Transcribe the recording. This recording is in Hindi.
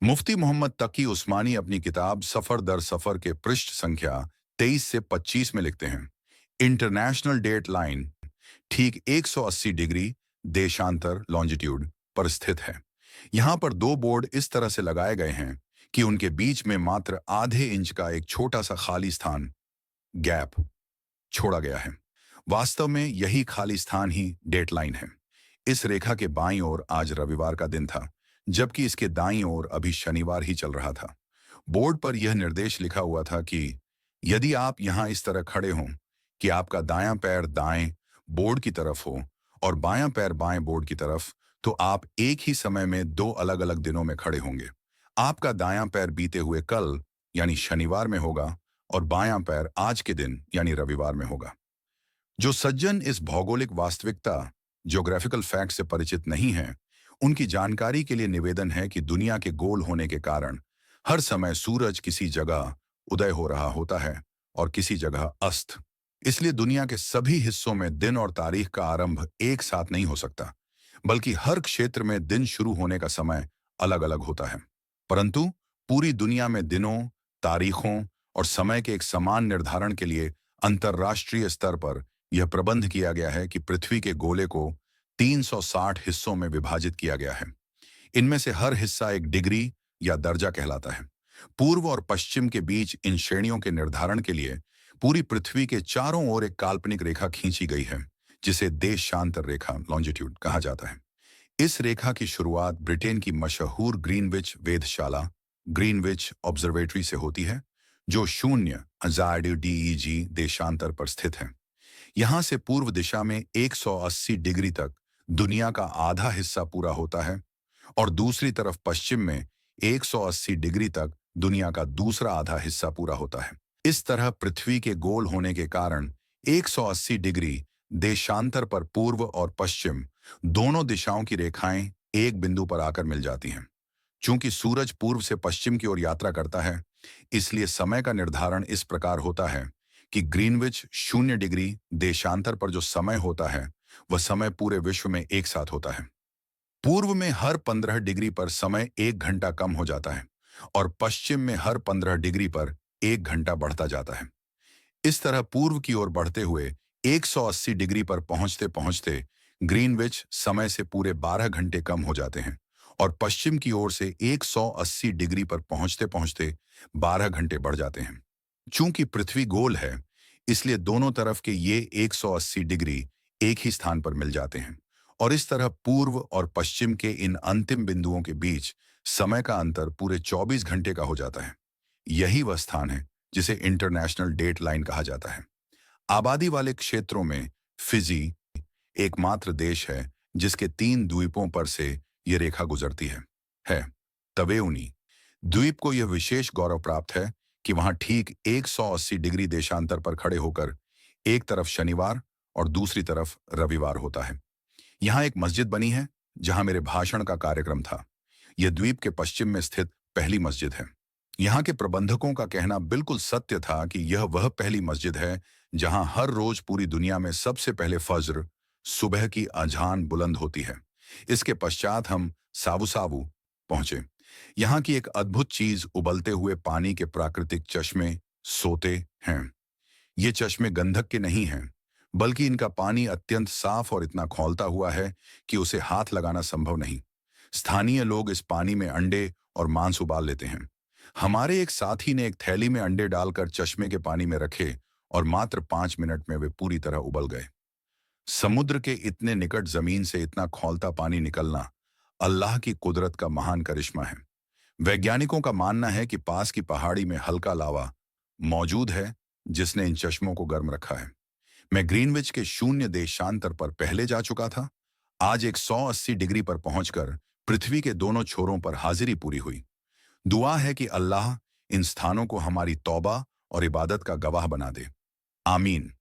मुफ्ती मोहम्मद तकी उस्मानी अपनी किताब सफर दर सफर के पृष्ठ संख्या 23 से 25 में लिखते हैं, इंटरनेशनल डेट लाइन ठीक 180 डिग्री देशांतर लॉन्जिट्यूड पर स्थित है। यहाँ पर दो बोर्ड इस तरह से लगाए गए हैं कि उनके बीच में मात्र आधे इंच का एक छोटा सा खाली स्थान गैप छोड़ा गया है। वास्तव में यही खाली स्थान ही डेट लाइन है। इस रेखा के बाईं ओर आज रविवार का दिन था, जबकि इसके दाईं ओर अभी शनिवार ही चल रहा था। बोर्ड पर यह निर्देश लिखा हुआ था कि यदि आप यहां इस तरह खड़े हों कि आपका दायां पैर दाएं बोर्ड की तरफ हो और बायां पैर बाएं बोर्ड की तरफ, तो आप एक ही समय में दो अलग अलग दिनों में खड़े होंगे। आपका दायां पैर बीते हुए कल यानी शनिवार में होगा और बायां पैर आज के दिन यानी रविवार में होगा। जो सज्जन इस भौगोलिक वास्तविकता ज्योग्राफिकल फैक्ट से परिचित नहीं हैं, उनकी जानकारी के लिए निवेदन है कि दुनिया के गोल होने के कारण हर समय सूरज किसी जगह उदय हो रहा होता है और किसी जगह अस्त। इसलिए दुनिया के सभी हिस्सों में दिन और तारीख का आरंभ एक साथ नहीं हो सकता, बल्कि हर क्षेत्र में दिन शुरू होने का समय अलग अलग होता है। परंतु पूरी दुनिया में दिनों, तारीखों और समय के एक समान निर्धारण के लिए अंतर्राष्ट्रीय स्तर पर यह प्रबंध किया गया है कि पृथ्वी के गोले को 360 हिस्सों में विभाजित किया गया है। इनमें से हर हिस्सा एक डिग्री या दर्जा कहलाता है। पूर्व और पश्चिम के बीच इन श्रेणियों के निर्धारण के लिए पूरी पृथ्वी के चारों ओर एक काल्पनिक रेखा खींची गई है, जिसे देशांतर रेखा लॉन्जिट्यूड कहा जाता है। इस रेखा की शुरुआत ब्रिटेन की मशहूर ग्रीनविच वेधशाला ग्रीनविच ऑब्जर्वेटरी से होती है, जो 0 देशांतर पर स्थित है। यहाँ से पूर्व दिशा में 180 डिग्री तक दुनिया का आधा हिस्सा पूरा होता है और दूसरी तरफ पश्चिम में 180 डिग्री तक दुनिया का दूसरा आधा हिस्सा पूरा होता है। इस तरह पृथ्वी के गोल होने के कारण 180 डिग्री देशांतर पर पूर्व और पश्चिम दोनों दिशाओं की रेखाएं एक बिंदु पर आकर मिल जाती हैं। चूंकि सूरज पूर्व से पश्चिम की ओर यात्रा करता है, इसलिए समय का निर्धारण इस प्रकार होता है कि ग्रीनविच 0 डिग्री देशांतर पर जो समय होता है, वह समय पूरे विश्व में एक साथ होता है। पूर्व में हर 15 डिग्री पर समय 1 घंटा कम हो जाता है और पश्चिम में हर 15 डिग्री पर 1 घंटा बढ़ता जाता है। इस तरह पूर्व की ओर बढ़ते हुए 180 डिग्री पर पहुंचते पहुंचते ग्रीनविच समय से पूरे 12 घंटे कम हो जाते हैं और पश्चिम की ओर से 180 डिग्री पर पहुंचते पहुंचते 12 घंटे बढ़ जाते हैं। चूंकि पृथ्वी गोल है, इसलिए दोनों तरफ के ये 180 डिग्री एक ही स्थान पर मिल जाते हैं और इस तरह पूर्व और पश्चिम के इन अंतिम बिंदुओं के बीच समय का अंतर पूरे 24 घंटे का हो जाता है। यही वह स्थान है जिसे इंटरनेशनल डेट लाइन कहा जाता है। आबादी वाले क्षेत्रों में फिजी एकमात्र देश है जिसके 3 द्वीपों पर से यह रेखा गुजरती है। तवेउनी द्वीप को यह विशेष गौरव प्राप्त है कि वहां ठीक 180 डिग्री देशांतर पर खड़े होकर एक तरफ शनिवार और दूसरी तरफ रविवार होता है। यहाँ एक मस्जिद बनी है जहां मेरे भाषण का कार्यक्रम था। यह द्वीप के पश्चिम में स्थित पहली मस्जिद है। यहाँ के प्रबंधकों का कहना बिल्कुल सत्य था कि यह वह पहली मस्जिद है जहां हर रोज पूरी दुनिया में सबसे पहले फज्र सुबह की अजान बुलंद होती है। इसके पश्चात हम सावु सावु पहुंचे। यहाँ की एक अद्भुत चीज उबलते हुए पानी के प्राकृतिक चश्मे सोते हैं। ये चश्मे गंधक के नहीं हैं, बल्कि इनका पानी अत्यंत साफ और इतना खौलता हुआ है कि उसे हाथ लगाना संभव नहीं। स्थानीय लोग इस पानी में अंडे और मांस उबाल लेते हैं। हमारे एक साथी ने एक थैली में अंडे डालकर चश्मे के पानी में रखे और मात्र 5 मिनट में वे पूरी तरह उबल गए। समुद्र के इतने निकट जमीन से इतना खौलता पानी निकलना अल्लाह की कुदरत का महान करिश्मा है। वैज्ञानिकों का मानना है कि पास की पहाड़ी में हल्का लावा मौजूद है जिसने इन चश्मों को गर्म रखा है। मैं ग्रीनविच के 0 देशांतर पर पहले जा चुका था। आज 180 डिग्री पर पहुंचकर पृथ्वी के दोनों छोरों पर हाजिरी पूरी हुई। दुआ है कि अल्लाह इन स्थानों को हमारी तौबा और इबादत का गवाह बना दे। आमीन।